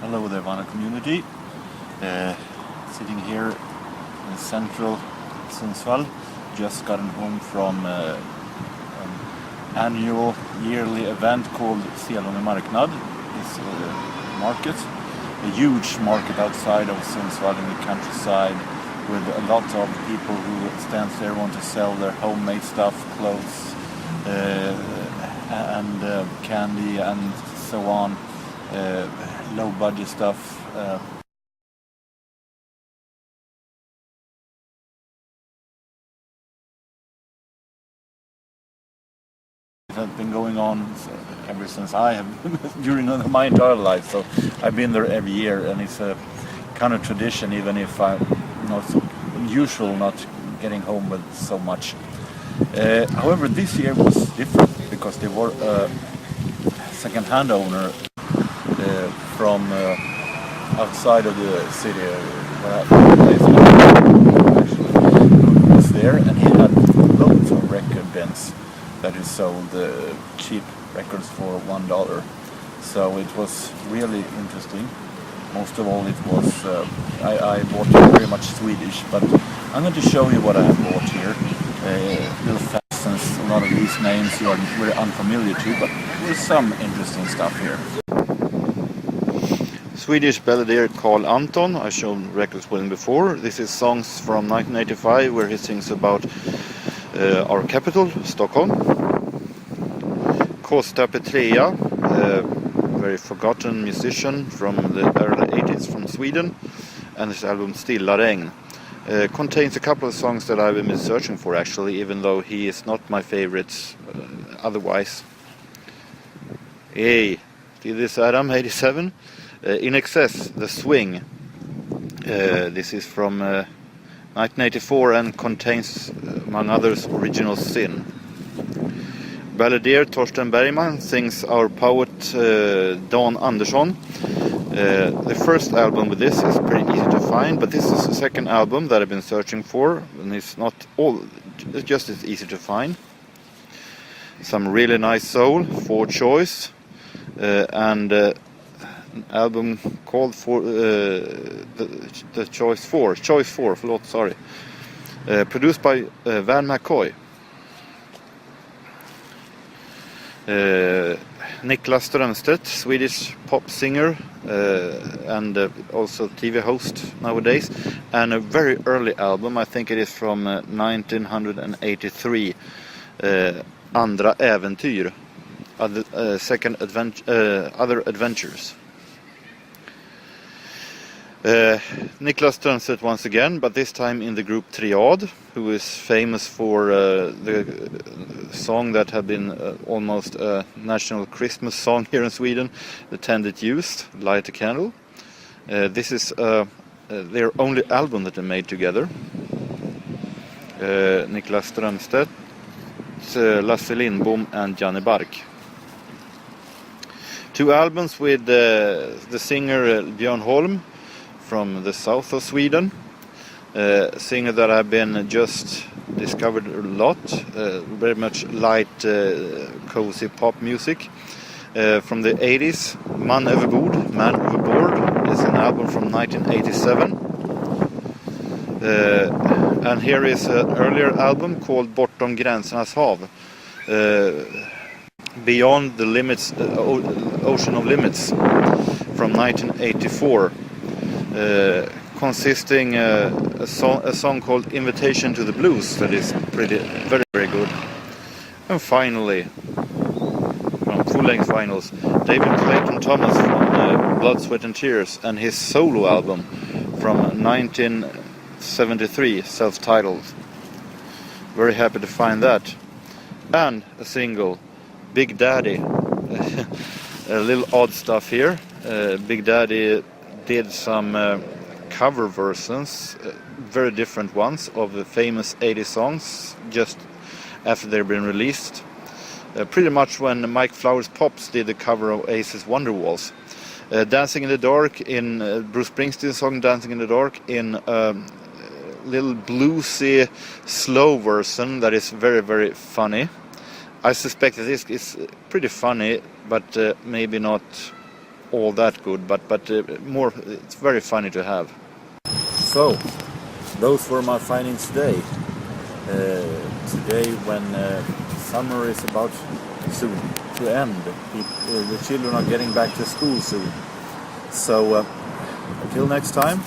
Hello there, Vana community. Sitting here in central Sundsvall. Just gotten home from an annual yearly event called Selånger Marknad. It's a market, a huge market outside of Sundsvall in the countryside, with a lot of people who stands there want to sell their homemade stuff, clothes, and candy and so on. Low budget stuff. It has been going on ever since I have during my entire life, so I've been there every year, and it's a kind of tradition, even if I'm not so usual not getting home with so much. However, this year was different because there were a second-hand owner from outside of the city, who was there, and he had loads of record bins that he sold cheap records for $1. So it was really interesting. Most of all, it was I bought very much Swedish, but I'm going to show you what I have bought here. Little fast, since a lot of these names you are very unfamiliar to, but there's some interesting stuff here. Swedish balladeer Carl-Anton, I've shown records with him before. This is songs from 1985 where he sings about our capital, Stockholm. Coste Apetrea, very forgotten musician from the early 80s from Sweden, and his album Stilla regn. Contains a couple of songs that I've been searching for actually, even though he is not my favorite otherwise. Hey, see this Adam, 87? INXS, The Swing. This is from 1984 and contains, among others, Original Sin. Balladeer Thorstein Bergman sings our poet Dan Andersson. The first album with this is pretty easy to find, but this is the second album that I've been searching for, and it's not all just as easy to find. Some really nice soul, for choice, and an album called for the Choice 4, förlåt, sorry. Produced by Van McCoy. Niklas Strömstedt, Swedish pop singer and also TV host nowadays, and a very early album, I think it is from 1983, Andra äventyr, Other Adventures. Niklas Strömstedt once again, but this time in the group Triad, who is famous for the song that had been almost a national Christmas song here in Sweden, The Tended Youth, Light a Candle. This is their only album that they made together. Niklas Strömstedt, Lasse Lindbom and Janne Bark. 2 albums with the singer Björn Holm from the south of Sweden, singer that I've been just discovered a lot, very much light, cozy pop music from the 80s. Man Overboard is an album from 1987, and here is an earlier album called Bortom gränsernas hav, Beyond the Limits, Ocean of Limits, from 1984. Consisting a song called Invitation to the Blues that is very, very good. And finally, full-length finals, David-Clayton from Blood, Sweat and Tears, and his solo album from 1973, self-titled. Very happy to find that. And a single, Big Daddy. A little odd stuff here. Big Daddy did some cover versions, very different ones, of the famous 80 songs just after they've been released. Pretty much when Mike Flowers Pops did the cover of Ace's Wonderwalls. Dancing in the Dark in Bruce Springsteen's song Dancing in the Dark in a little bluesy slow version that is very, very funny. I suspect that this is pretty funny, but maybe not all that good, but more, it's very funny to have. So, those were my findings today. Today when summer is about soon to end. The children are getting back to school soon. So until next time,